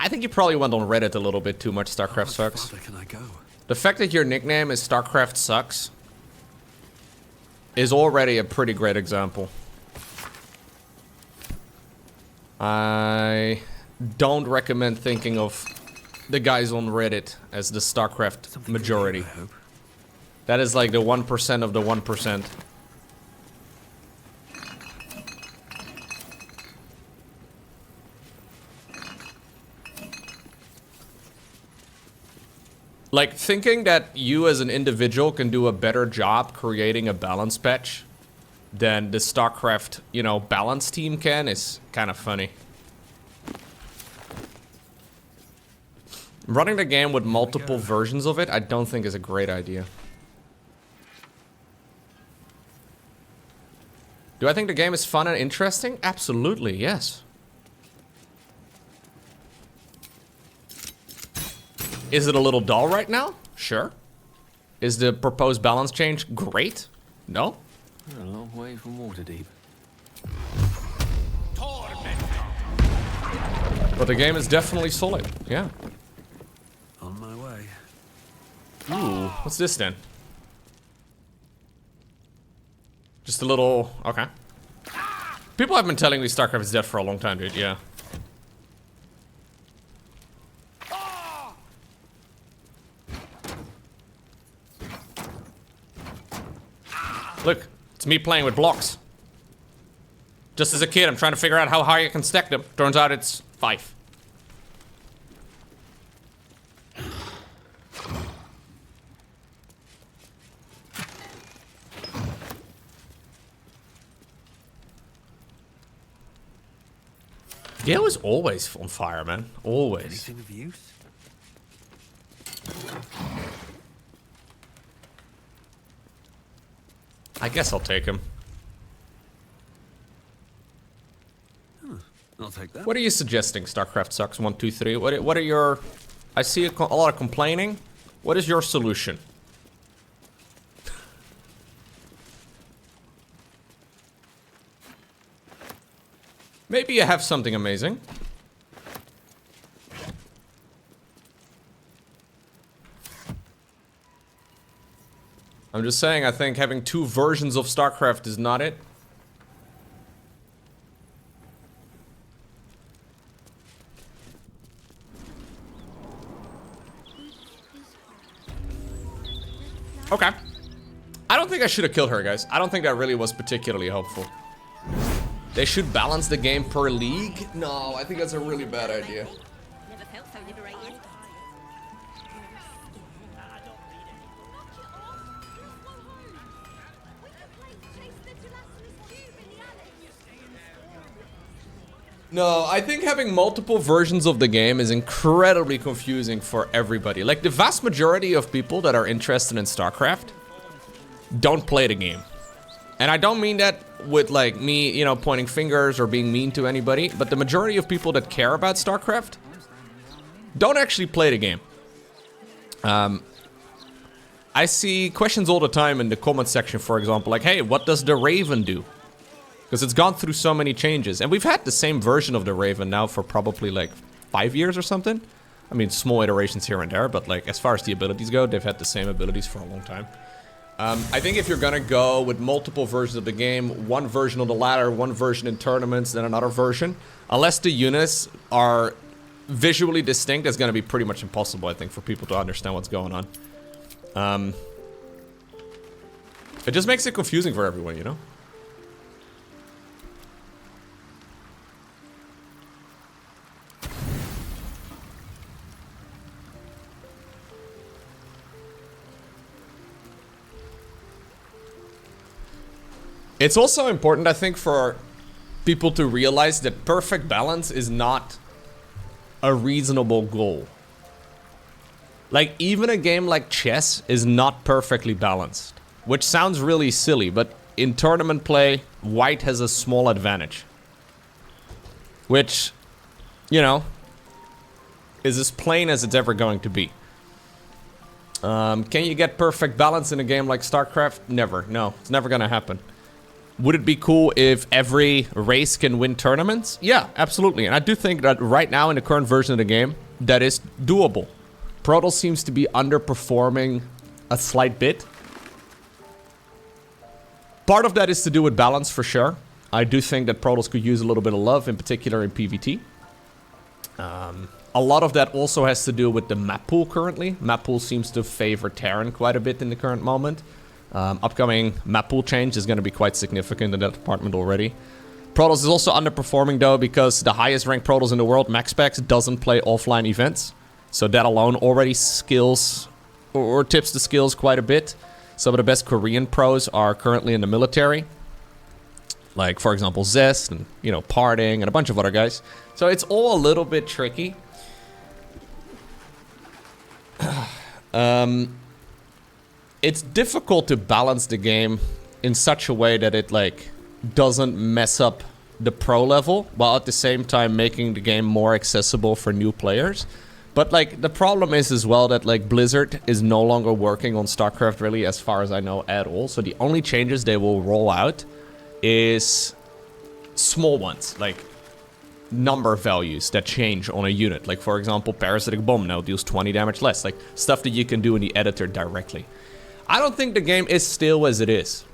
I think you probably went on Reddit a little bit too much, Starcraft sucks. Can I go? The fact that your nickname is Starcraft sucks is already a pretty great example. I don't recommend thinking of the guys on Reddit as the Starcraft majority. That is like the 1% of the 1%. Like, thinking that you as an individual can do a better job creating a balance patch than the Starcraft, you know, balance team can is kind of funny. Running the game with multiple versions of it, I don't think is a great idea. Do I think the game is fun and interesting? Absolutely, yes. Is it a little dull right now? Sure. Is the proposed balance change great? No. A long way from Waterdeep. But the game is definitely solid, yeah. On my way. Ooh, what's this then? Just a little... okay. People have been telling me StarCraft is dead for a long time, dude, yeah. Look, it's me playing with blocks. Just as a kid, I'm trying to figure out how high I can stack them. Turns out it's 5. Gale is always on fire, man. Always. Anything of use? I guess I'll take him. I'll take that. What are you suggesting, Starcraft sucks 1, 2, 3? What are your... I see a lot of complaining. What is your solution? Maybe you have something amazing. I'm just saying, I think having 2 versions of StarCraft is not it. Okay. I don't think I should have killed her, guys. I don't think that really was particularly helpful. They should balance the game per league? No, I think that's a really bad idea. Never felt so liberated. No, I think having multiple versions of the game is incredibly confusing for everybody. Like, the vast majority of people that are interested in StarCraft don't play the game. And I don't mean that with, like, me, you know, pointing fingers or being mean to anybody, but the majority of people that care about StarCraft don't actually play the game. I see questions all the time in the comment section, for example, like, hey, what does the Raven do? Because it's gone through so many changes. And we've had the same version of the Raven now for probably like 5 years or something. I mean, small iterations here and there, but like as far as the abilities go, they've had the same abilities for a long time. I think if you're gonna go with multiple versions of the game, one version on the ladder, one version in tournaments, then another version, unless the units are visually distinct, it's gonna be pretty much impossible, I think, for people to understand what's going on. It just makes it confusing for everyone, you know? It's also important, I think, for people to realize that perfect balance is not a reasonable goal. Like, even a game like chess is not perfectly balanced, which sounds really silly, but in tournament play, white has a small advantage. Which, you know, is as plain as it's ever going to be. Can you get perfect balance in a game like StarCraft? Never. No, it's never gonna happen. Would it be cool if every race can win tournaments? Yeah, absolutely. And I do think that right now in the current version of the game, that is doable. Protoss seems to be underperforming a slight bit. Part of that is to do with balance for sure. I do think that Protoss could use a little bit of love, in particular in PvT. A lot of that also has to do with the map pool currently. Map pool seems to favor Terran quite a bit in the current moment. Upcoming map pool change is going to be quite significant in that department already. Protoss is also underperforming though because the highest ranked Protoss in the world, MaxPax, doesn't play offline events. So that alone already skills or tips the skills quite a bit. Some of the best Korean pros are currently in the military. Like, for example, CEST and, you know, Parting and a bunch of other guys. So it's all a little bit tricky. It's difficult to balance the game in such a way that it, like, doesn't mess up the pro level, while at the same time making the game more accessible for new players. But, like, the problem is as well that, like, Blizzard is no longer working on Starcraft, really, as far as I know, at all. So the only changes they will roll out is small ones, like number values that change on a unit. Like, for example, Parasitic Bomb now deals 20 damage less. Like, stuff that you can do in the editor directly. I don't think the game is stale as it is.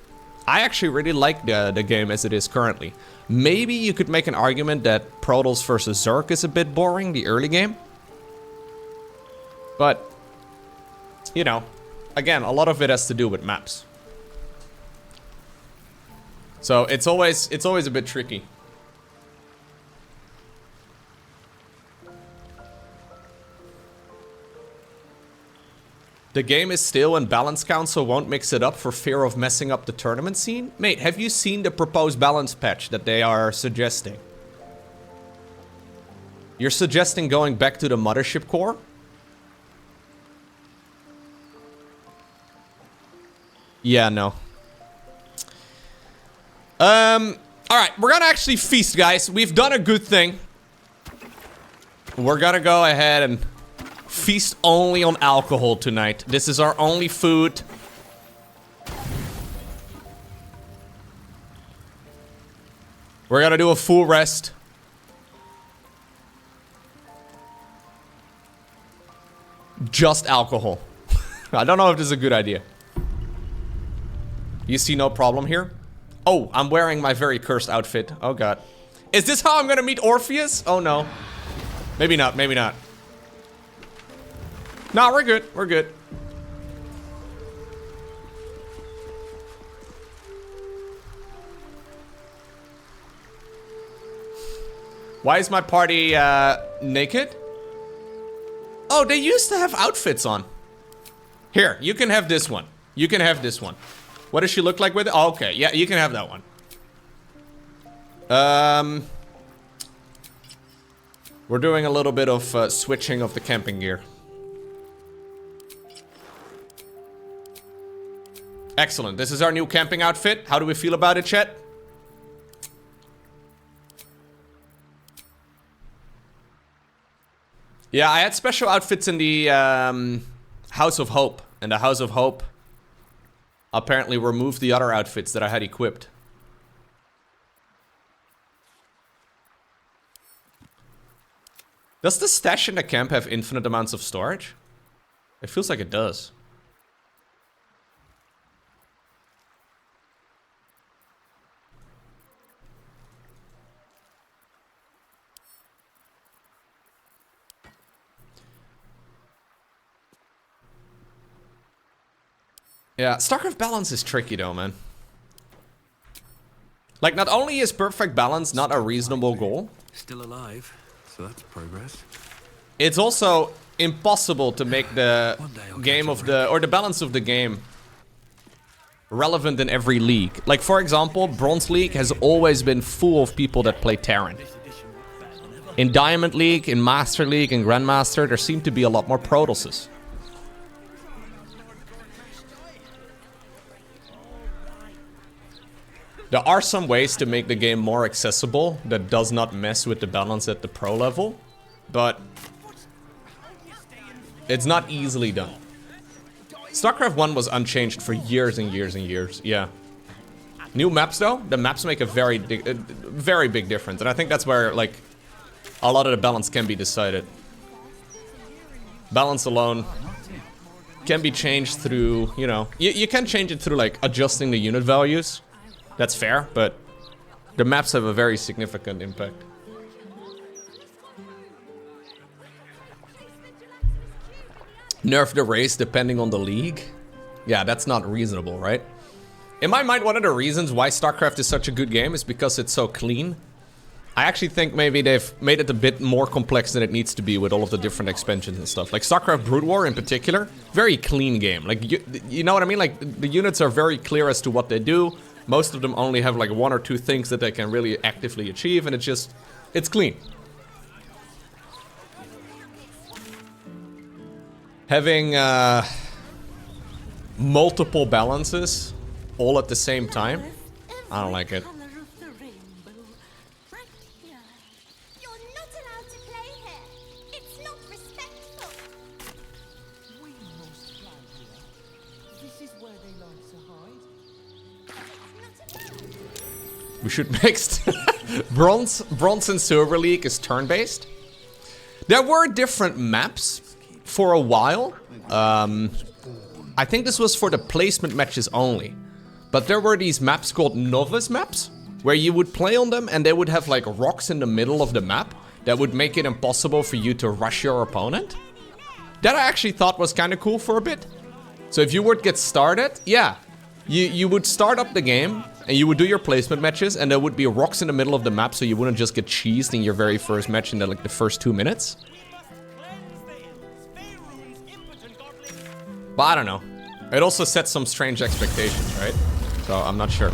I actually really like the game as it is currently. Maybe you could make an argument that Protoss versus Zerg is a bit boring, the early game. But, you know, again, a lot of it has to do with maps. So it's always a bit tricky. The game is still and Balance Council won't mix it up for fear of messing up the tournament scene? Mate, have you seen the proposed balance patch that they are suggesting? You're suggesting going back to the Mothership Core? Yeah, no. Alright, we're gonna actually feast, guys. We've done a good thing. We're gonna go ahead and feast only on alcohol tonight. This is our only food. We're gonna do a full rest. Just alcohol. I don't know if this is a good idea. You see no problem here? Oh, I'm wearing my very cursed outfit. Oh god. Is this how I'm gonna meet Orpheus? Oh no. Maybe not, maybe not. No, we're good, we're good. Why is my party naked? Oh, they used to have outfits on. Here, you can have this one. You can have this one. What does she look like with it? Oh, okay, yeah, you can have that one. We're doing a little bit of switching of the camping gear. Excellent, this is our new camping outfit. How do we feel about it, chat? Yeah, I had special outfits in the House of Hope. And the House of Hope apparently removed the other outfits that I had equipped. Does the stash in the camp have infinite amounts of storage? It feels like it does. Yeah, Starcraft balance is tricky though, man. Like, not only is perfect balance not a reasonable goal, Still alive, so that's progress. it's also impossible to make the game of the, or the balance of the game relevant in every league. Like, for example, Bronze League has always been full of people that play Terran. In Diamond League, in Master League, in Grandmaster, there seem to be a lot more Protosses. There are some ways to make the game more accessible that does not mess with the balance at the pro level, but it's not easily done. StarCraft 1 was unchanged for years and years and years, yeah. New maps though, the maps make a very big difference, and I think that's where like a lot of the balance can be decided. Balance alone can be changed through, you know, you can change it through like adjusting the unit values. That's fair, but the maps have a very significant impact. Nerf the race depending on the league. Yeah, that's not reasonable, right? In my mind, one of the reasons why Starcraft is such a good game is because it's so clean. I actually think maybe they've made it a bit more complex than it needs to be with all of the different expansions and stuff. Like Starcraft Brood War in particular, very clean game. Like, you know what I mean? Like, the units are very clear as to what they do. Most of them only have like 1 or 2 things that they can really actively achieve, and it's clean. Having multiple balances all at the same time, I don't like it. We should mix Bronze and Silver League is turn-based. There were different maps for a while. I think this was for the placement matches only. But there were these maps called novice maps, where you would play on them and they would have like rocks in the middle of the map that would make it impossible for you to rush your opponent. That I actually thought was kind of cool for a bit. So if you would get started, yeah, you would start up the game and you would do your placement matches and there would be rocks in the middle of the map so you wouldn't just get cheesed in your very first match in like the first 2 minutes. But I don't know. It also sets some strange expectations, right? So I'm not sure.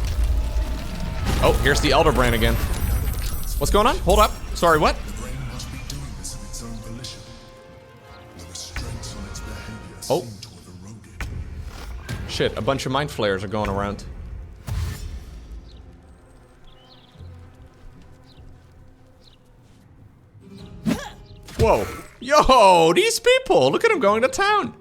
Oh, here's the Elder Brain again. What's going on? Hold up. Sorry, what? Oh. Shit, a bunch of Mind Flayers are going around. Whoa. Yo, these people! Look at them going to town!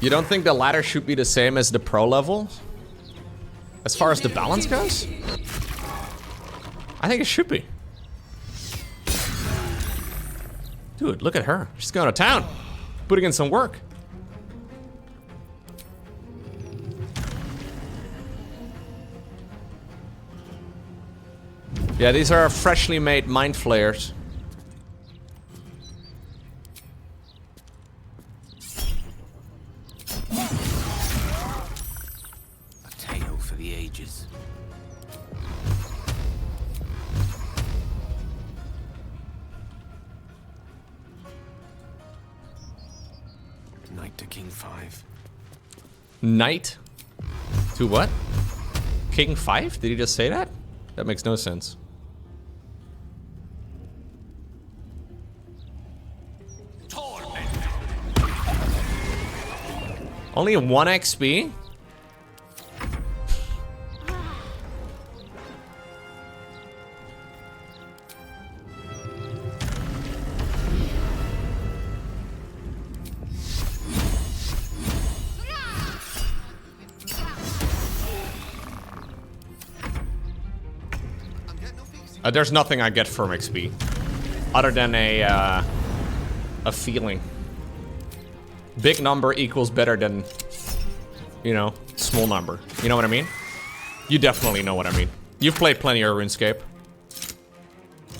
You don't think the ladder should be the same as the pro level? As far as the balance goes? I think it should be. Dude, look at her. She's going to town. Putting in some work. Yeah, these are freshly made Mind Flayers. Knight to what? King 5? Did he just say that? That makes no sense. Only 1 XP? There's nothing I get from XP, other than a feeling. Big number equals better than, you know, small number. You know what I mean? You definitely know what I mean. You've played plenty of RuneScape.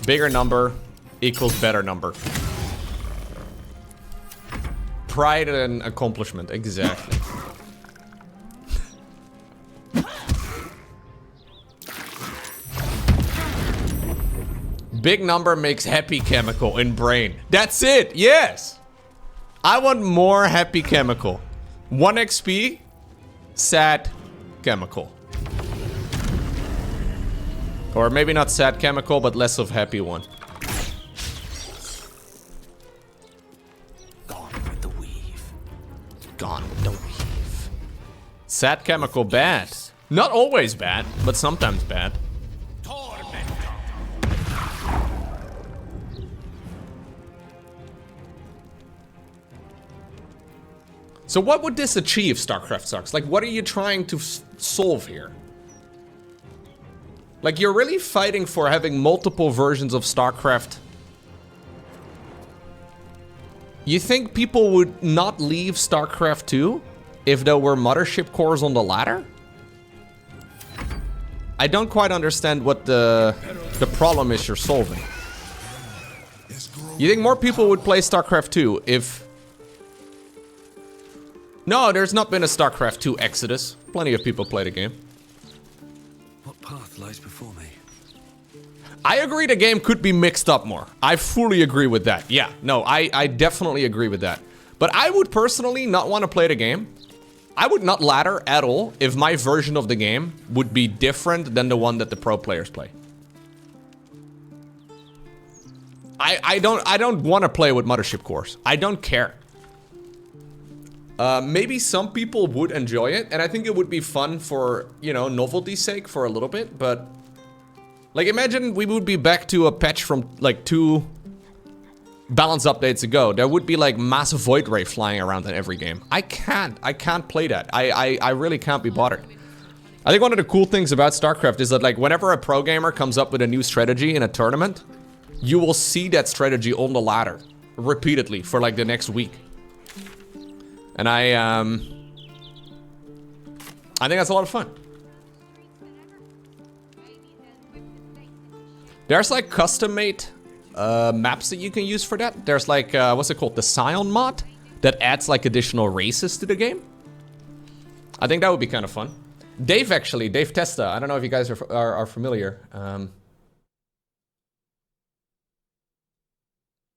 Bigger number equals better number. Pride and accomplishment, exactly. Big number makes happy chemical in brain. That's it, yes! I want more happy chemical. 1 XP, sad chemical. Or maybe not sad chemical, but less of happy one. Gone with the weave. Gone with the weave. Sad chemical bad. Not always bad, but sometimes bad. So what would this achieve, Starcraft sucks? Like, what are you trying to solve here? Like, you're really fighting for having multiple versions of Starcraft. You think people would not leave Starcraft 2 if there were mothership cores on the ladder? I don't quite understand what the problem is you're solving. You think more people would play Starcraft 2 if... No, there's not been a Starcraft 2 exodus. Plenty of people play the game. What path lies before me? I agree the game could be mixed up more. I fully agree with that. Yeah, no, I definitely agree with that. But I would personally not want to play the game. I would not ladder at all if my version of the game would be different than the one that the pro players play. I don't want to play with mothership cores. I don't care. Maybe some people would enjoy it, and I think it would be fun for, you know, novelty's sake for a little bit, but... Like, imagine we would be back to a patch from, like, 2 balance updates ago. There would be, like, massive void ray flying around in every game. I can't play that. I really can't be bothered. I think one of the cool things about StarCraft is that, like, whenever a pro gamer comes up with a new strategy in a tournament, you will see that strategy on the ladder repeatedly for, like, the next week. And I think that's a lot of fun. There's like custom-made maps that you can use for that. There's like, what's it called? The Scion mod that adds like additional races to the game. I think that would be kind of fun. Dave Testa, I don't know if you guys are familiar.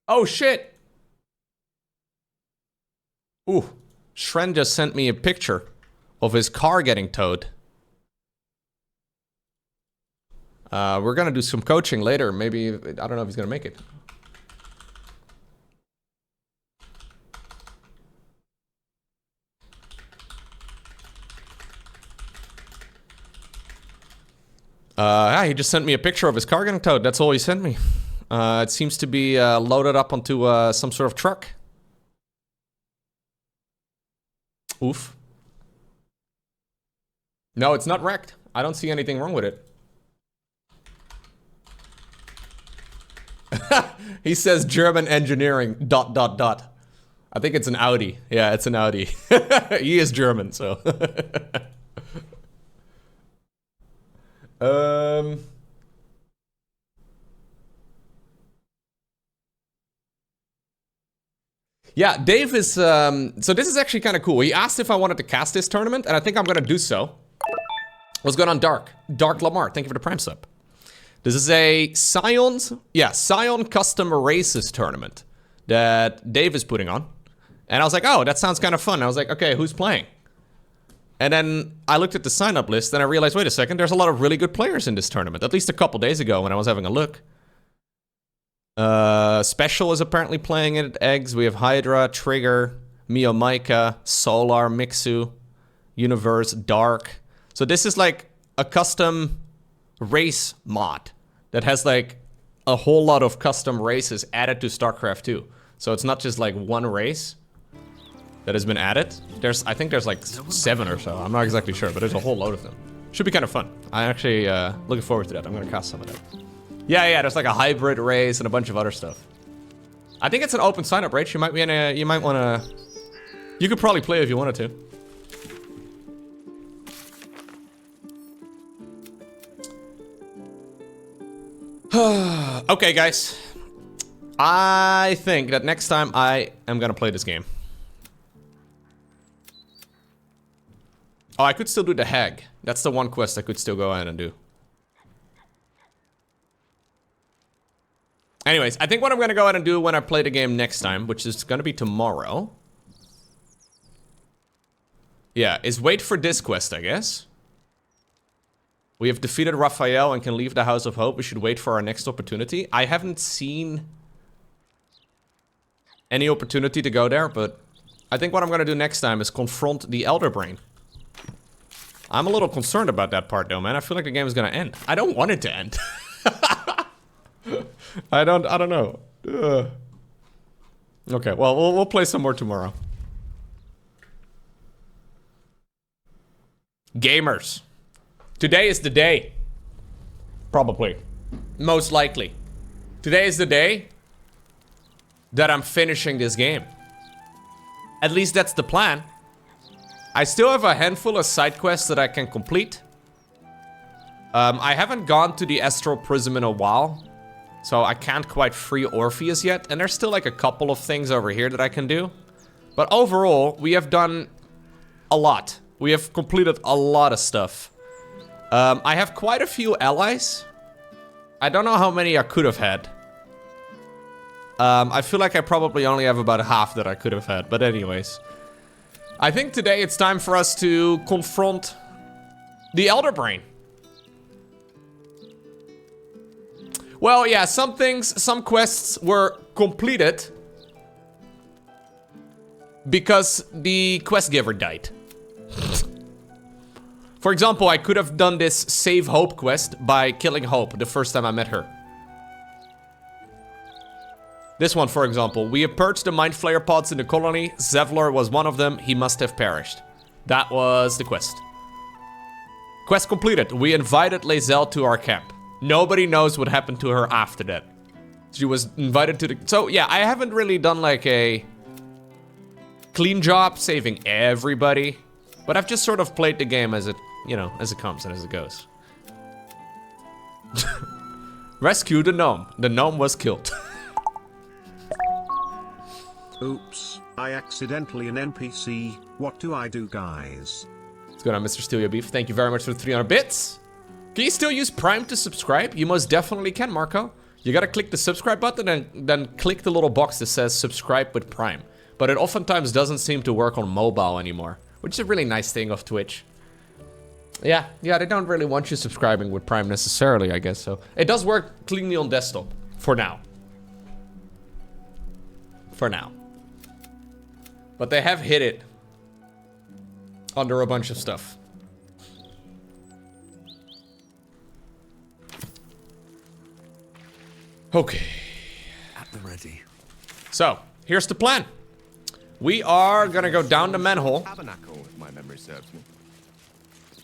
Oh shit! Ooh. Shren just sent me a picture of his car getting towed. We're gonna do some coaching later. Maybe, I don't know if he's gonna make it. He just sent me a picture of his car getting towed. That's all he sent me. It seems to be loaded up onto some sort of truck. Oof. No, it's not wrecked. I don't see anything wrong with it. He says German engineering, ... I think it's an Audi. Yeah, it's an Audi. He is German, so. Yeah, Dave is, so this is actually kind of cool. He asked if I wanted to cast this tournament, and I think I'm gonna do so. What's going on, Dark? Dark Lamar, thank you for the Prime sub. This is a Scion Custom Races tournament that Dave is putting on. And I was like, oh, that sounds kind of fun. I was like, okay, who's playing? And then I looked at the sign-up list, and I realized, wait a second, there's a lot of really good players in this tournament. At least a couple days ago when I was having a look. Special is apparently playing it at Eggs. We have Hydra, Trigger, Mio Maika, Solar, Mixu, Universe, Dark. So this is like a custom race mod that has like a whole lot of custom races added to StarCraft 2. So it's not just like one race that has been added. I think there's like 7 or so. I'm not exactly sure, but there's a whole load of them. Should be kind of fun. I'm actually looking forward to that. I'm gonna cast some of that. Yeah, there's like a hybrid race and a bunch of other stuff. I think it's an open sign-up race. You might wanna. You could probably play if you wanted to. Okay, guys. I think that next time I am gonna play this game. Oh, I could still do the Hag. That's the one quest I could still go ahead and do. Anyways, I think what I'm gonna go ahead and do when I play the game next time, which is gonna be tomorrow. Yeah, is wait for this quest, I guess. We have defeated Raphael and can leave the House of Hope. We should wait for our next opportunity. I haven't seen any opportunity to go there, but I think what I'm gonna do next time is confront the Elder Brain. I'm a little concerned about that part though, man. I feel like the game is gonna end. I don't want it to end. I don't know. Okay, well, we'll play some more tomorrow. Gamers. Today is the day. Probably. Most likely. Today is the day that I'm finishing this game. At least that's the plan. I still have a handful of side quests that I can complete. I haven't gone to the Astral Prism in a while, so I can't quite free Orpheus yet, and there's still like a couple of things over here that I can do. But overall, we have done a lot. We have completed a lot of stuff. I have quite a few allies. I don't know how many I could have had. I feel like I probably only have about half that I could have had, but anyways. I think today it's time for us to confront the Elder Brain. Well, yeah, some things, some quests were completed because the quest giver died. For example, I could have done this Save Hope quest by killing Hope the first time I met her. This one, for example, we have purged the Mind Flayer pods in the colony. Zevlor was one of them. He must have perished. That was the quest. Quest completed. We invited Lae'zel to our camp. Nobody knows what happened to her after that. She was invited to the... So, yeah, I haven't really done like a clean job saving everybody. But I've just sort of played the game as it, you know, as it comes and as it goes. Rescue the gnome. The gnome was killed. Oops, I accidentally an NPC. What do I do, guys? What's going on, Mr. Steal Your Beef? Thank you very much for the 300 bits. Can you still use Prime to subscribe? You most definitely can, Marco. You gotta click the subscribe button and then click the little box that says subscribe with Prime. But it oftentimes doesn't seem to work on mobile anymore, which is a really nice thing of Twitch. Yeah, they don't really want you subscribing with Prime necessarily, I guess so. It does work cleanly on desktop, for now. For now. But they have hit it under a bunch of stuff. Okay. At the ready. So, here's the plan. We are gonna go down the manhole. Tabernacle, if my memory serves me.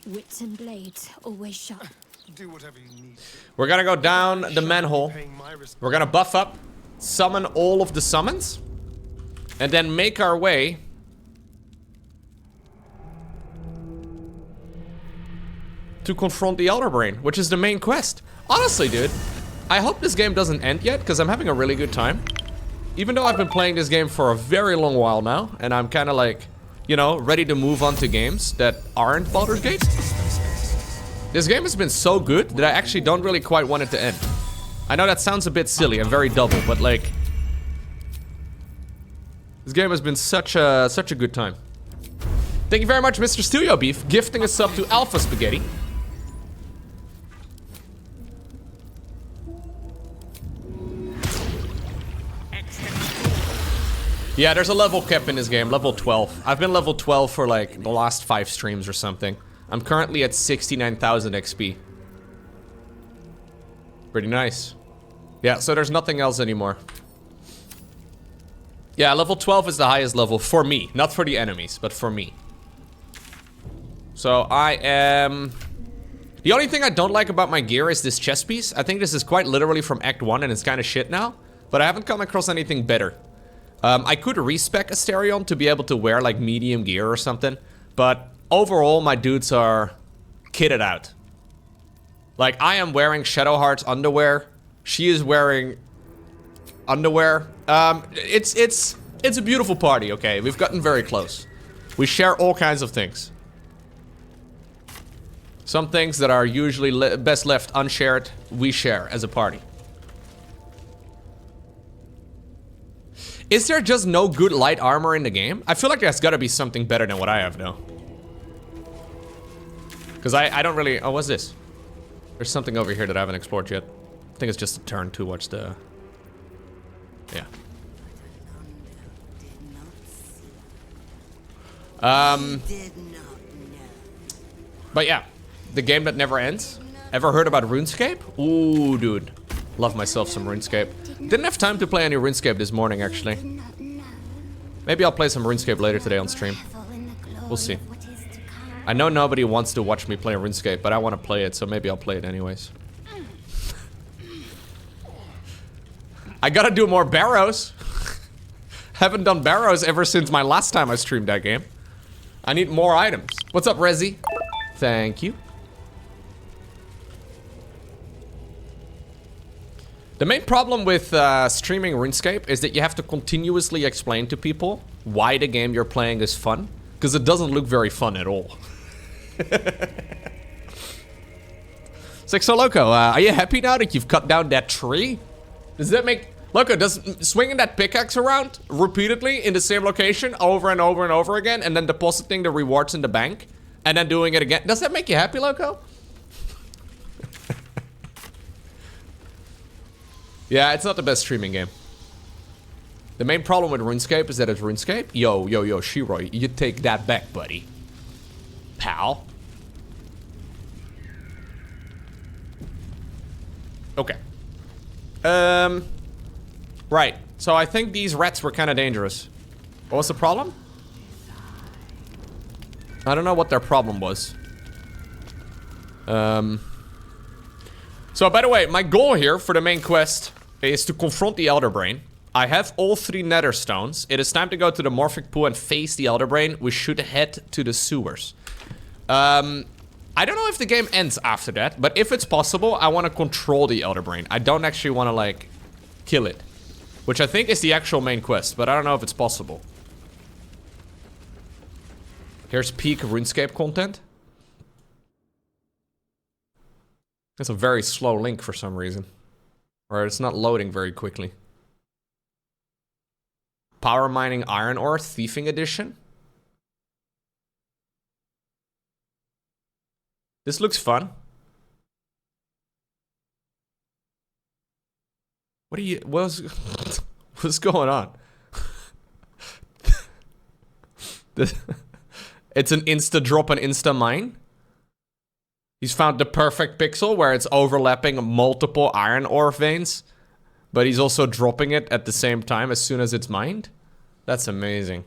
Wits and blades always sharp. Do whatever you need. We're gonna go down the manhole. We're gonna buff up, summon all of the summons, and then make our way to confront the Elder Brain, which is the main quest. Honestly, dude, I hope this game doesn't end yet, because I'm having a really good time. Even though I've been playing this game for a very long while now, and I'm kind of like, you know, ready to move on to games that aren't Baldur's Gate. This game has been so good that I actually don't really quite want it to end. I know that sounds a bit silly and very double, but like, this game has been such a good time. Thank you very much, Mr. Steal Your Beef, gifting a sub to Alpha Spaghetti. Yeah, there's a level cap in this game, level 12. I've been level 12 for like the last 5 streams or something. I'm currently at 69,000 XP. Pretty nice. Yeah, so there's nothing else anymore. Yeah, level 12 is the highest level for me. Not for the enemies, but for me. So I am... The only thing I don't like about my gear is this chest piece. I think this is quite literally from Act 1 and it's kind of shit now. But I haven't come across anything better. I could respec Asterion to be able to wear like medium gear or something, but overall my dudes are kitted out. Like I am wearing Shadowheart's underwear, she is wearing underwear. It's a beautiful party, okay? We've gotten very close. We share all kinds of things. Some things that are usually best left unshared, we share as a party. Is there just no good light armor in the game? I feel like there's gotta be something better than what I have now. Because I don't really... Oh, what's this? There's something over here that I haven't explored yet. I think it's just a turn to watch the... Yeah. But yeah, the game that never ends. Ever heard about RuneScape? Ooh, dude. Love myself some RuneScape. Didn't have time to play any RuneScape this morning, actually. Maybe I'll play some RuneScape later today on stream. We'll see. I know nobody wants to watch me play RuneScape, but I want to play it, so maybe I'll play it anyways. I gotta do more barrows. Haven't done barrows ever since my last time I streamed that game. I need more items. What's up, Rezi? Thank you. The main problem with streaming RuneScape is that you have to continuously explain to people why the game you're playing is fun, because it doesn't look very fun at all. It's like, so Lowko, are you happy now that you've cut down that tree? Does that make... Lowko, does swinging that pickaxe around repeatedly in the same location over and over and over again and then depositing the rewards in the bank and then doing it again, does that make you happy, Lowko? Yeah, it's not the best streaming game. The main problem with RuneScape is that it's RuneScape. Yo, Shiroi, you take that back, buddy. Pal. Okay. Right. So I think these rats were kind of dangerous. What was the problem? I don't know what their problem was. So by the way, my goal here for the main quest is to confront the Elder Brain. I have all 3 Nether stones. It is time to go to the morphic pool and face the Elder Brain. We should head to the sewers. I don't know if the game ends after that, but if it's possible, I want to control the Elder Brain. I don't actually want to, like, kill it. Which I think is the actual main quest, but I don't know if it's possible. Here's peak RuneScape content. It's a very slow link for some reason. Or it's not loading very quickly. Power mining iron ore, thieving edition. This looks fun. What are you, what's going on? It's an insta drop and insta mine. He's found the perfect pixel where it's overlapping multiple iron ore veins, but he's also dropping it at the same time as soon as it's mined. That's amazing.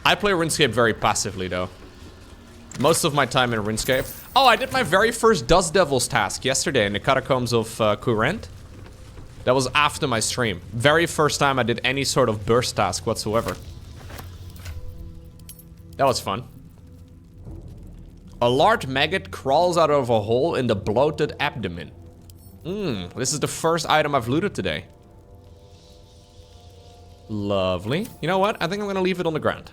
I play RuneScape very passively though. Most of my time in RuneScape. Oh, I did my very first Dust Devils task yesterday in the Catacombs of Courant. That was after my stream. Very first time I did any sort of burst task whatsoever. That was fun. A large maggot crawls out of a hole in the bloated abdomen. This is the first item I've looted today. Lovely. You know what? I think I'm gonna leave it on the ground.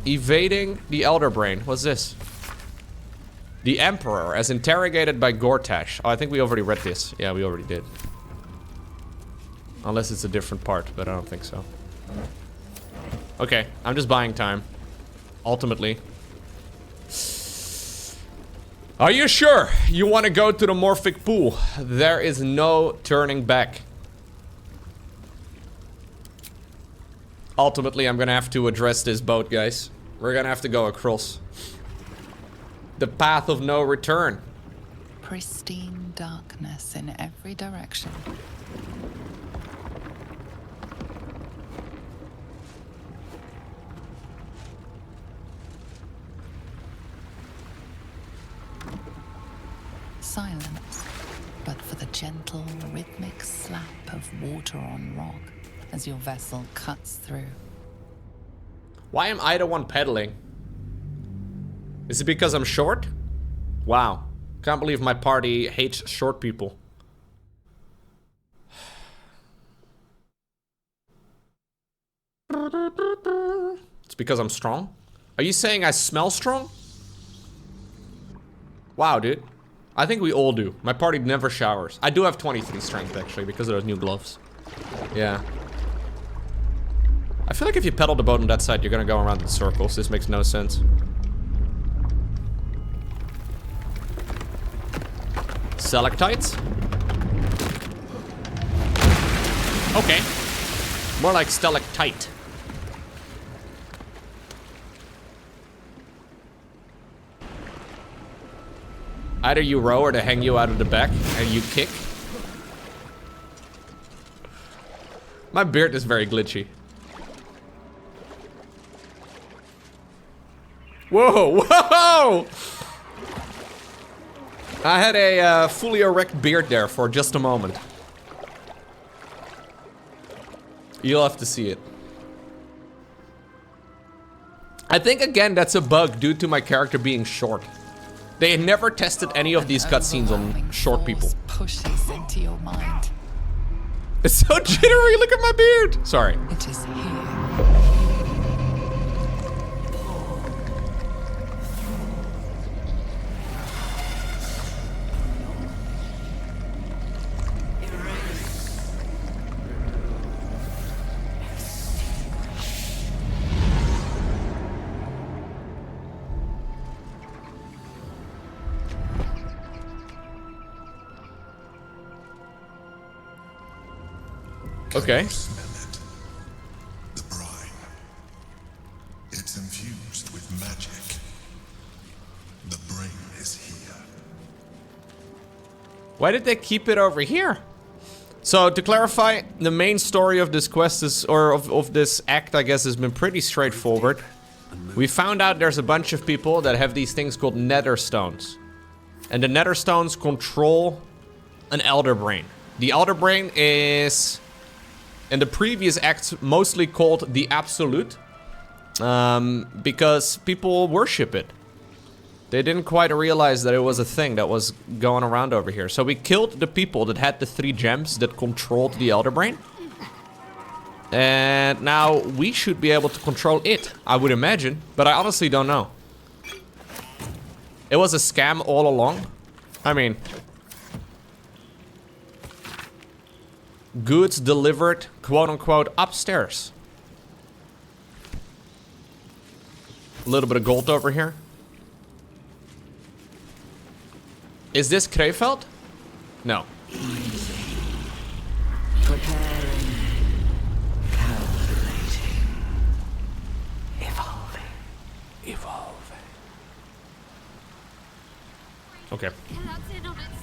Evading the Elder Brain. What's this? The Emperor, as interrogated by Gortash. Oh, I think we already read this. Yeah, we already did. Unless it's a different part, but I don't think so. Okay, I'm just buying time. Ultimately. Are you sure you want to go to the morphic pool? There is no turning back. Ultimately, I'm gonna have to address this boat, guys. We're gonna have to go across. The path of no return. Pristine darkness in every direction. Silence, but for the gentle, rhythmic slap of water on rock as your vessel cuts through. Why am I the one pedaling? Is it because I'm short? Wow. Can't believe my party hates short people. It's because I'm strong? Are you saying I smell strong? Wow, dude. I think we all do. My party never showers. I do have 23 strength, actually, because of those new gloves. Yeah. I feel like if you pedal the boat on that side, you're gonna go around in circles. This makes no sense. Selectites? Okay. More like stalactite. Either you row or they hang you out of the back and you kick. My beard is very glitchy. Whoa, whoa! I had a fully erect beard there for just a moment. You'll have to see it. I think again that's a bug due to my character being short. They had never tested any of these cutscenes on short people. Pushes into your mind. It's so jittery, look at my beard! Sorry. It is here. Okay. Smell it. The brine. It's infused with magic. The brain is here. Why did they keep it over here? So, to clarify, the main story of this quest is, or of this act, I guess, has been pretty straightforward. We found out there's a bunch of people that have these things called nether stones. And the nether stones control an elder brain. The elder brain is, in the previous acts, mostly called the Absolute. Because people worship it. They didn't quite realize that it was a thing that was going around over here. So we killed the people that had the 3 gems that controlled the elder brain. And now we should be able to control it, I would imagine. But I honestly don't know. It was a scam all along. I mean, goods delivered, quote unquote, upstairs. A little bit of gold over here. Is this Krefeld? No. Preparing, calculating, evolving. Okay. Clouds in on itself.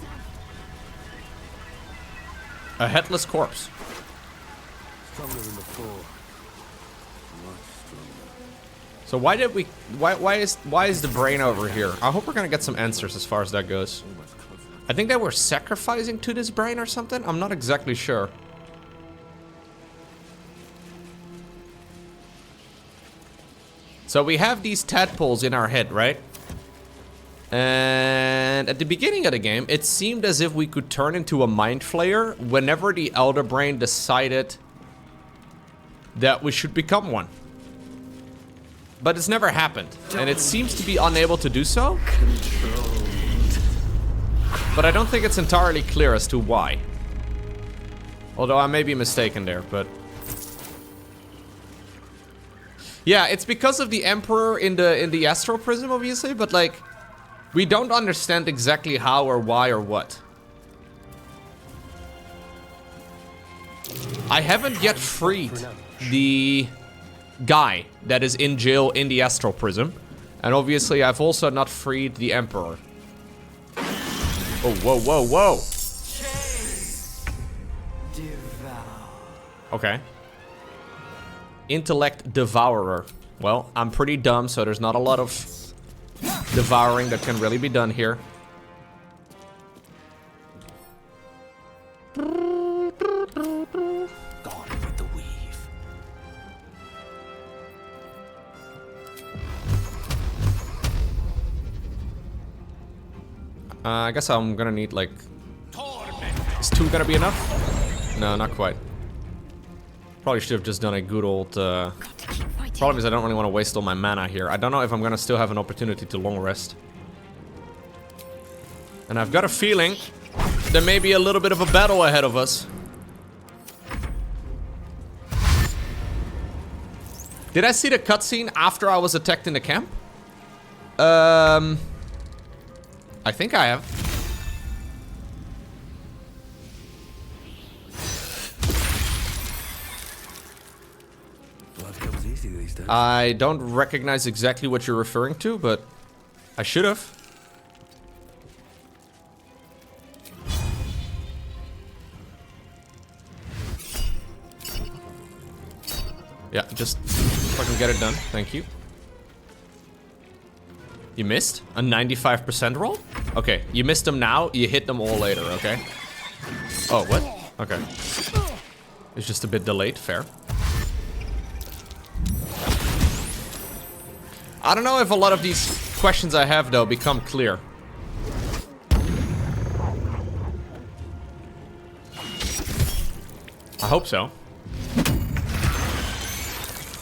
A headless corpse. Stronger than before. Much stronger. So why did we? Why is the brain over here? I hope we're gonna get some answers as far as that goes. I think they were sacrificing to this brain or something. I'm not exactly sure. So we have these tadpoles in our head, right? And at the beginning of the game, it seemed as if we could turn into a Mind Flayer whenever the Elder Brain decided that we should become one. But it's never happened, and it seems to be unable to do so. But I don't think it's entirely clear as to why. Although I may be mistaken there, but... Yeah, it's because of the Emperor in the Astral Prism, obviously, but like... We don't understand exactly how or why or what. I haven't yet freed the guy that is in jail in the Astral Prism. And obviously I've also not freed the Emperor. Oh, whoa, whoa, whoa. Okay. Intellect Devourer. Well, I'm pretty dumb, so there's not a lot of devouring that can really be done here. Gone with the weave. I guess I'm gonna need like... Is 2 gonna be enough? No, not quite. Probably should have just done a good old... Problem is I don't really want to waste all my mana here. I don't know if I'm gonna still have an opportunity to long rest. And I've got a feeling there may be a little bit of a battle ahead of us. Did I see the cutscene after I was attacked in the camp? I think I have. step. I don't recognize exactly what you're referring to, but I should have. Yeah, just fucking get it done. Thank you. You missed? A 95% roll? Okay, you missed them now, you hit them all later, okay? Oh, what? Okay. It's just a bit delayed, fair. I don't know if a lot of these questions I have, though, become clear. I hope so.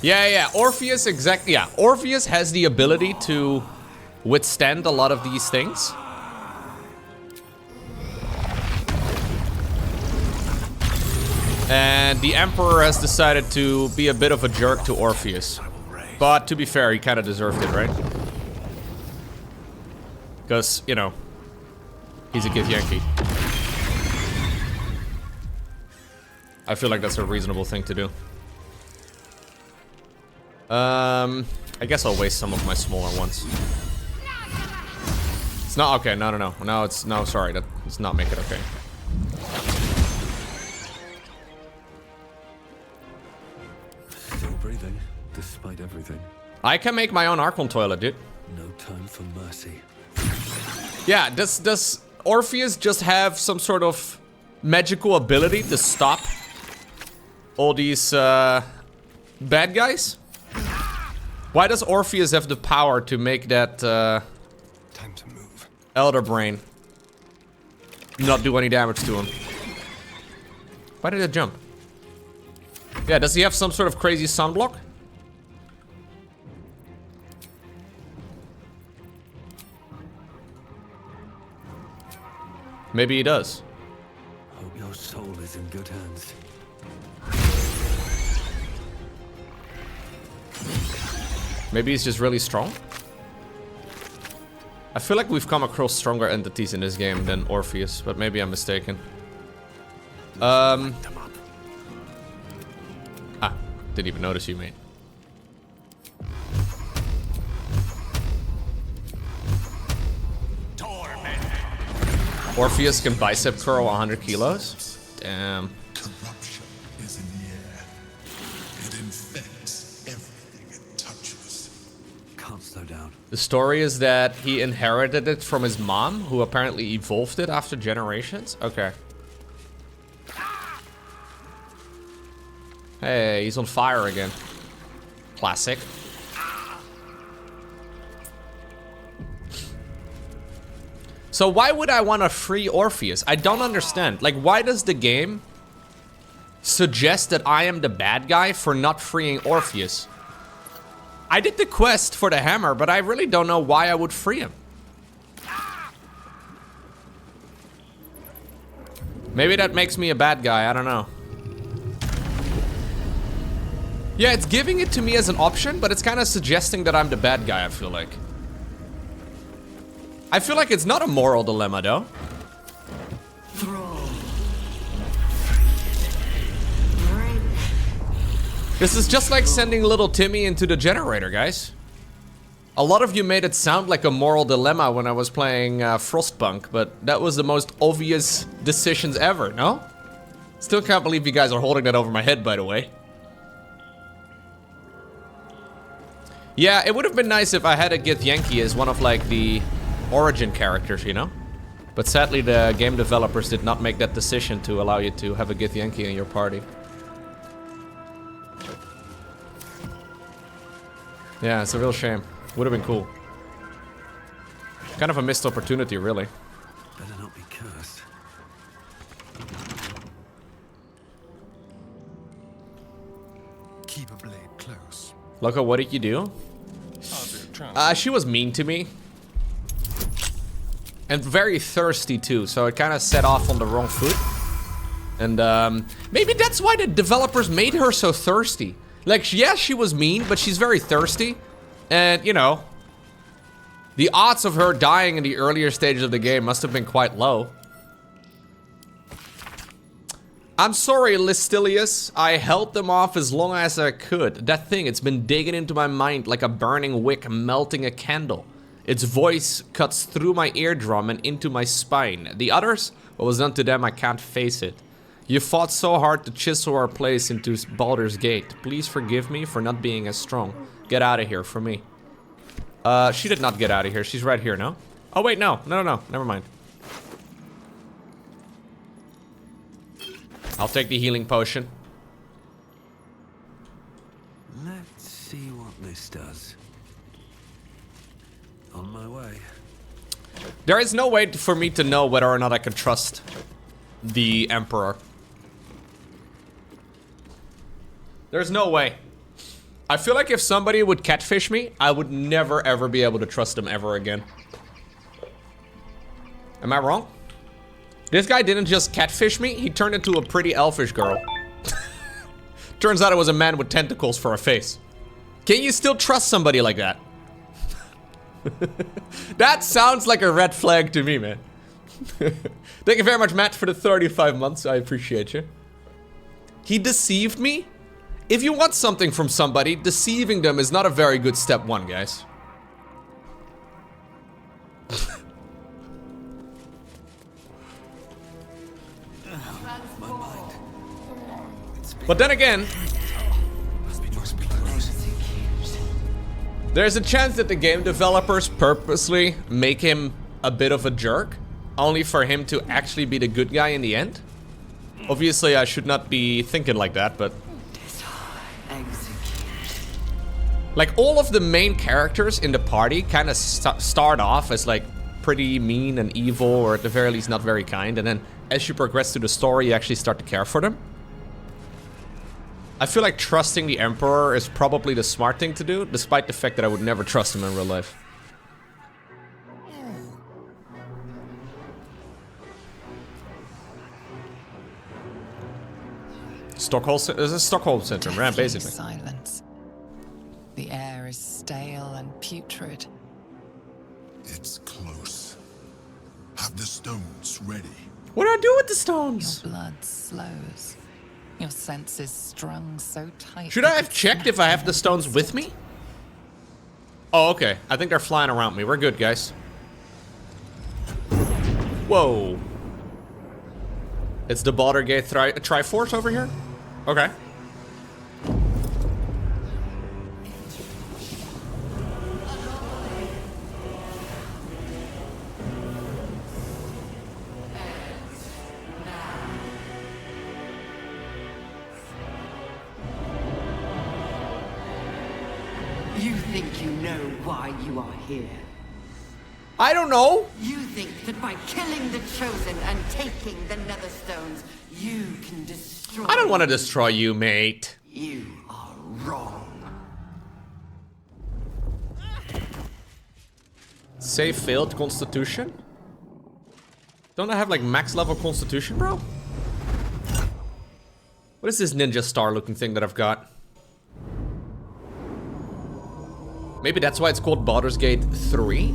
Yeah, Orpheus, exactly, yeah. Orpheus has the ability to withstand a lot of these things. And the Emperor has decided to be a bit of a jerk to Orpheus. But to be fair, he kind of deserved it, right? Because, you know, he's a Githyanki. I feel like that's a reasonable thing to do. I guess I'll waste some of my smaller ones. It's not okay. No. No, it's no. Sorry, that does not make it okay. Still breathing, despite everything. I can make my own Archon toilet, dude. No time for mercy. Yeah. Does Orpheus just have some sort of magical ability to stop all these bad guys? Why does Orpheus have the power to make that Time to move. Elder Brain not do any damage to him? Why did it jump? Yeah, does he have some sort of crazy sunblock? Maybe he does. Hope your soul is in good hands. Maybe he's just really strong? I feel like we've come across stronger entities in this game than Orpheus, but maybe I'm mistaken. Ah, didn't even notice you, mate. Orpheus can bicep curl 100 kilos? Damn. Corruption is in the air. It infects everything it touches. Can't slow down. The story is that he inherited it from his mom, who apparently evolved it after generations? Okay. Hey, he's on fire again. Classic. So why would I want to free Orpheus? I don't understand. Like, why does the game suggest that I am the bad guy for not freeing Orpheus? I did the quest for the hammer, but I really don't know why I would free him. Maybe that makes me a bad guy, I don't know. Yeah, it's giving it to me as an option, but it's kind of suggesting that I'm the bad guy, I feel like. I feel like it's not a moral dilemma, though. This is just like sending little Timmy into the generator, guys. A lot of you made it sound like a moral dilemma when I was playing Frostpunk, but that was the most obvious decisions ever, no? Still can't believe you guys are holding that over my head, by the way. Yeah, it would have been nice if I had a Githyanki as one of, like, the origin characters, you know? But sadly, the game developers did not make that decision to allow you to have a Githyanki in your party. Yeah, it's a real shame. Would have been cool. Kind of a missed opportunity, really. Better not be cursed. Keep a blade close. Lowko, what did you do? She was mean to me. And very thirsty too, so it kind of set off on the wrong foot. And maybe that's why the developers made her so thirsty. Like, yes, she was mean, but she's very thirsty. And, you know, the odds of her dying in the earlier stages of the game must have been quite low. I'm sorry, Listilius. I held them off as long as I could. That thing, it's been digging into my mind like a burning wick melting a candle. Its voice cuts through my eardrum and into my spine. The others, what was done to them, I can't face it. You fought so hard to chisel our place into Baldur's Gate. Please forgive me for not being as strong. Get out of here for me. She did not get out of here. She's right here, no? Oh, wait, no. No. Never mind. I'll take the healing potion. Let's see what this does. On my way. There is no way for me to know whether or not I can trust the Emperor. There's no way. I feel like if somebody would catfish me, I would never ever be able to trust them ever again. Am I wrong? This guy didn't just catfish me, he turned into a pretty elfish girl. Turns out it was a man with tentacles for a face. Can you still trust somebody like that? That sounds like a red flag to me, man. Thank you very much, Matt, for the 35 months. I appreciate you. He deceived me? If you want something from somebody, deceiving them is not a very good step one, guys. But then again, there's a chance that the game developers purposely make him a bit of a jerk, only for him to actually be the good guy in the end. Obviously, I should not be thinking like that, but... like, all of the main characters in the party kind of start off as, like, pretty mean and evil, or at the very least not very kind, and then as you progress through the story, you actually start to care for them. I feel like trusting the Emperor is probably the smart thing to do, despite the fact that I would never trust him in real life. Stockholm, this is Stockholm Syndrome, right? Basically. Silence. The air is stale and putrid. It's close. Have the stones ready. What do I do with the Your stones? blood slows. Your senses strung so tight. Should I have checked if I have the stones with me? Oh, okay. I think they're flying around me. We're good, guys. Whoa. It's the Baldur Gate Triforce over here? Okay. You think you know why you are here? I don't know. You think that by killing the Chosen and taking the Netherstones, you can destroy... I don't want to destroy you, mate. You are wrong. Save failed Constitution? Don't I have like max level Constitution, bro? What is this ninja star looking thing that I've got? Maybe that's why it's called Baldur's Gate 3?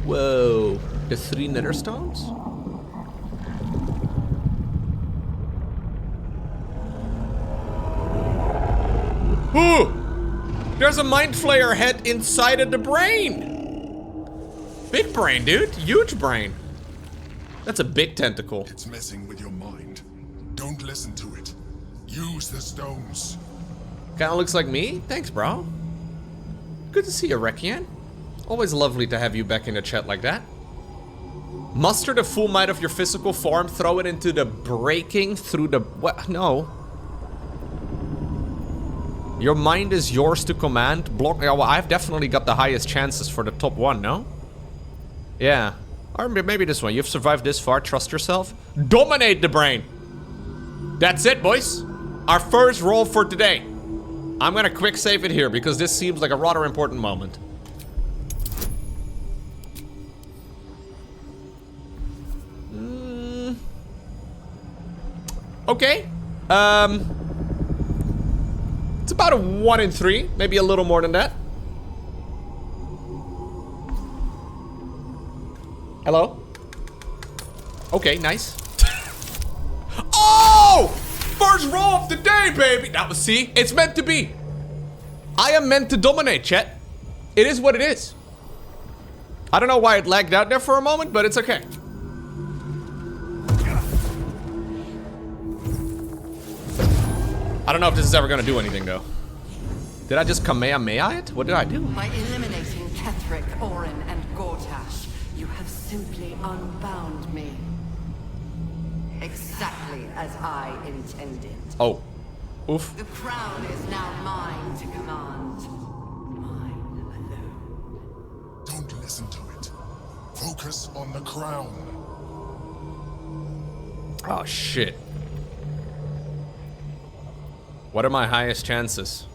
Whoa, the 3 Netherstones? Ooh! There's a Mind Flayer head inside of the brain! Big brain, dude. Huge brain. That's a big tentacle. It's messing with your mind. Don't listen to it. Use the stones. Kinda looks like me. Thanks, bro. Good to see you, Rekian. Always lovely to have you back in the chat like that. Muster the full might of your physical form, throw it into the breaking through the... what? No. Your mind is yours to command. Block... yeah, well, I've definitely got the highest chances for the top one, no? Yeah. Or maybe this one. You've survived this far. Trust yourself. Dominate the brain. That's it, boys. Our first roll for today. I'm gonna quick save it here because this seems like a rather important moment. Okay. It's about a 1 in 3, maybe a little more than that. Hello? Okay, nice. Oh! First roll of the day, baby! That was, see? It's meant to be. I am meant to dominate, chat. It is what it is. I don't know why it lagged out there for a moment, but it's okay. I don't know if this is ever gonna do anything, though. Did I just Kamehameha it? What did I do? By eliminating Ketheric, Orin, and Gortash, you have simply unbound me. Exactly as I intended. Oh. Oof. The crown is now mine to command. Mine alone. Don't listen to it. Focus on the crown. Oh, shit. What are my highest chances?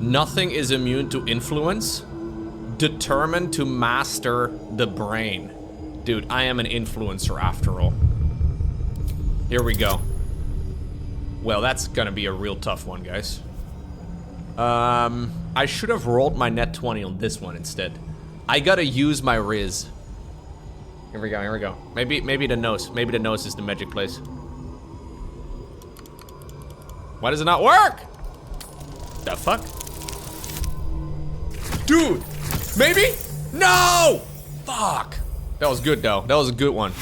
Nothing is immune to influence. Determined to master the brain. Dude, I am an influencer after all. Here we go. Well, that's gonna be a real tough one, guys. I should have rolled my net 20 on this one instead. I gotta use my Riz. Here we go, here we go. Maybe the nose. Maybe the nose is the magic place. Why does it not work? The fuck? Dude! Maybe? No! Fuck! That was good though. That was a good one.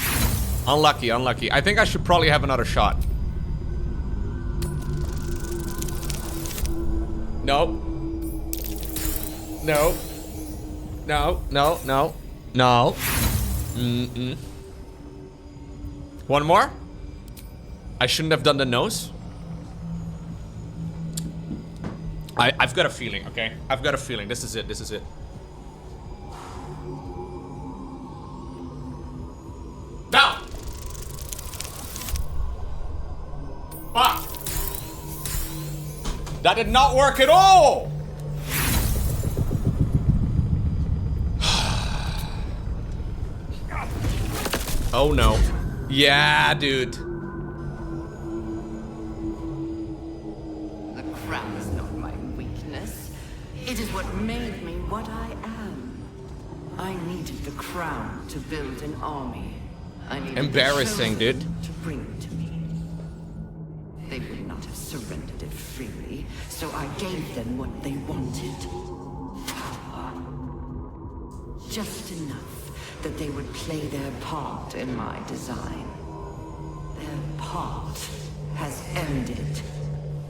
Unlucky, unlucky. I think I should probably have another shot. No. No. No, no, no. No. Mm-mm. One more? I shouldn't have done the nose. I've got a feeling, okay? I've got a feeling. This is it, this is it. Down! Fuck! That did not work at all! Oh no. Yeah, dude. The crown is not my weakness. It is what made me what I am. I needed the crown to build an army. I needed embarrassing, the chosen dude. to bring it to me. They would not have surrendered it freely, so I gave them what they wanted. Power. Just enough that they would play their part in my design. Their part has ended.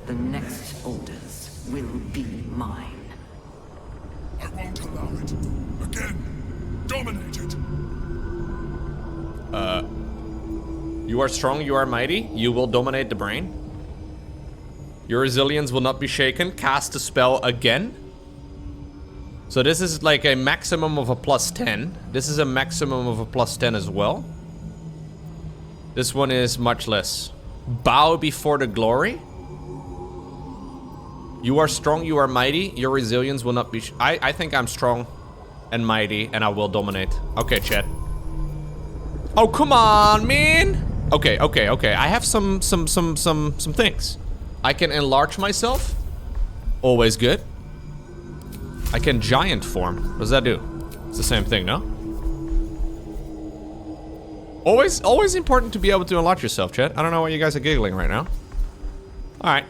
The next orders will be mine. I won't allow it. Again, dominate it. You are strong, you are mighty. You will dominate the brain. Your resilience will not be shaken. Cast a spell again. So this is like a maximum of a +10. This is a maximum of a +10 as well. This one is much less. Bow before the glory. You are strong, you are mighty. Your resilience will not be... I think I'm strong and mighty, and I will dominate. Okay, chat. Oh, come on, man. Okay, okay, okay. I have some things. I can enlarge myself. Always good. I can giant form. What does that do? It's the same thing, no? Always important to be able to enlarge yourself, chat. I don't know why you guys are giggling right now. Alright.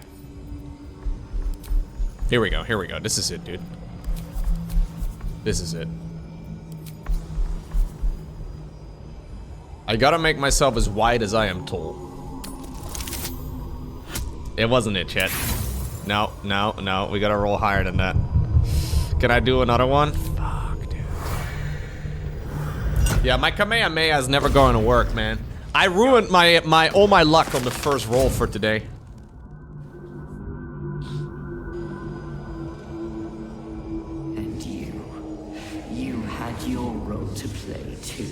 Here we go, here we go. This is it, dude. This is it. I gotta make myself as wide as I am tall. It wasn't it, chat. No, no, no. We gotta roll higher than that. Can I do another one? Fuck, dude. Yeah, my Kamehameha is never going to work, man. I ruined all my luck on the first roll for today. And you had your role to play too.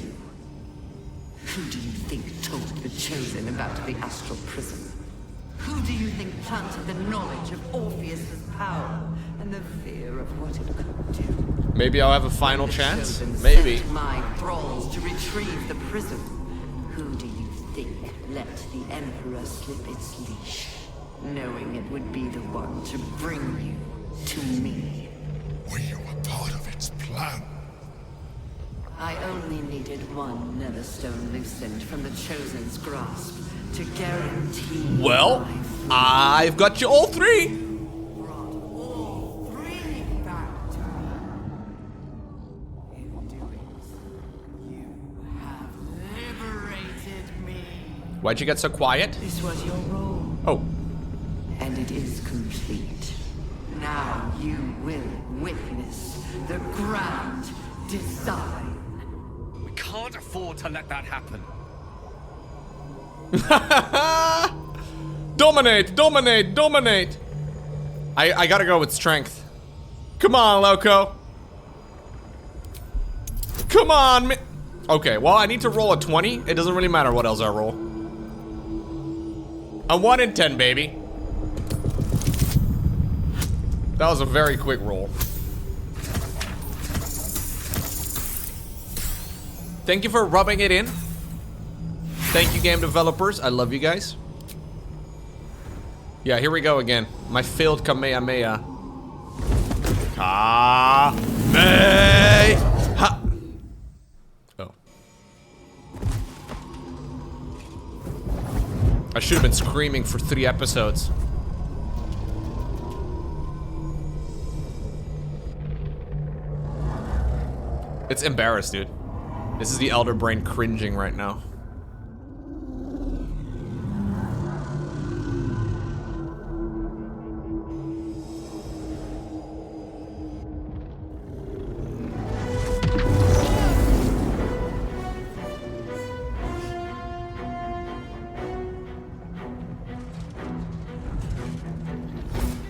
Who do you think told the Chosen about the astral prism? Who do you think planted the knowledge of Orpheus's power and the fear of what it could do? Maybe I'll have a final chance? Chosen Maybe. sent my thralls to retrieve the prism. Who do you think let the Emperor slip its leash, knowing it would be the one to bring you to me? We were part of its plan. I only needed one Netherstone loosened from the Chosen's grasp to guarantee Well, my freedom. I've got you all three. Brought all three back to me. In doing so, you have liberated me. Why'd you get so quiet? This was your role, Oh, and it is complete. Now you will witness the grand design. We can't afford to let that happen. dominate, dominate, dominate. I gotta go with strength. Come on, Lowko. Come on, okay, well, I need to roll a 20. It doesn't really matter what else I roll. A 1 in 10, baby. That was a very quick roll. Thank you for rubbing it in. Thank you, game developers. I love you guys. Yeah, here we go again. My failed Kamehameha. Kamehameha. Oh. I should have been screaming for 3 episodes. It's embarrassed, dude. This is the elder brain cringing right now.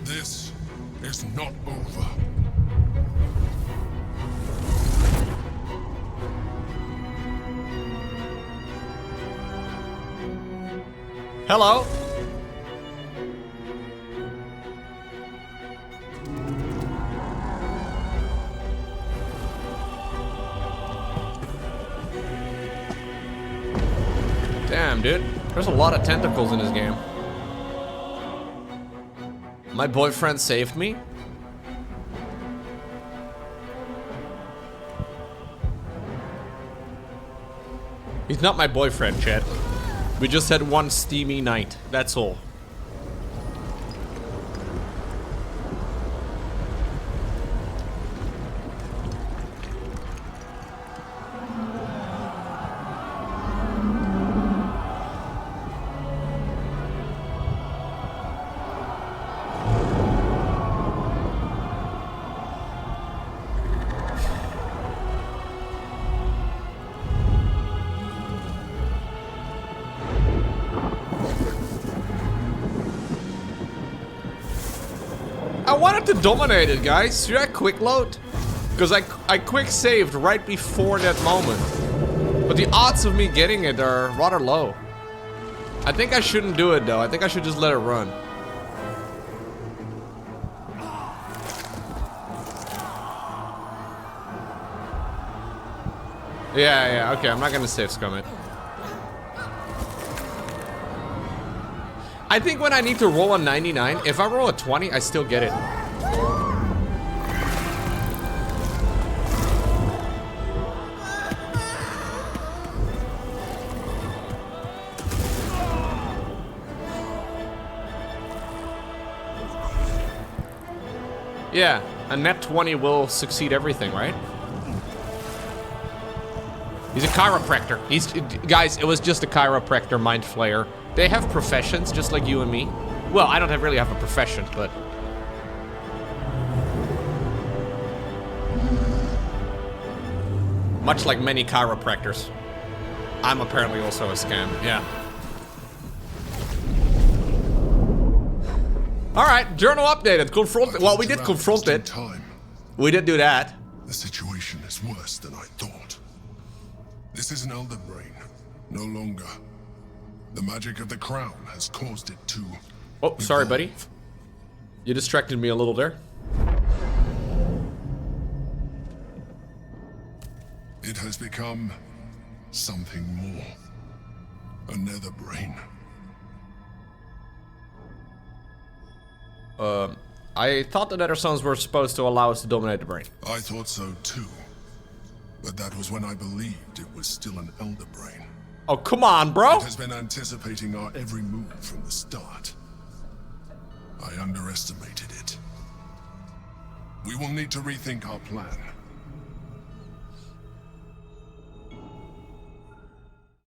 This is not over. Hello? Damn, dude. There's a lot of tentacles in this game. My boyfriend saved me? He's not my boyfriend, Chad. We just had one steamy night, that's all. I wanted to dominate it, guys. Should I quick load? Because I quick saved right before that moment. But the odds of me getting it are rather low. I think I shouldn't do it though. I think I should just let it run. Yeah, okay, I'm not gonna save scum it. I think when I need to roll a 99, if I roll a 20, I still get it. Yeah, a net 20 will succeed everything, right? He's a chiropractor. Guys, it was just a chiropractor, Mind Flayer. They have professions just like you and me. Well, I don't really have a profession, but... much like many chiropractors. I'm apparently also a scam, yeah. Alright, journal updated. Confront. Well, we did confront it. We did do that. The situation is worse than I thought. This is an elder brain. No longer. The magic of the crown has caused it to... Oh, sorry, buddy. You distracted me a little there. It has become something more. Another brain. I thought the Nether Stones were supposed to allow us to dominate the brain. I thought so too. But But that was when I believed it was still an Elder Brain. Oh, come on, bro. It has been anticipating our every move from the start. I underestimated it. We will need to rethink our plan.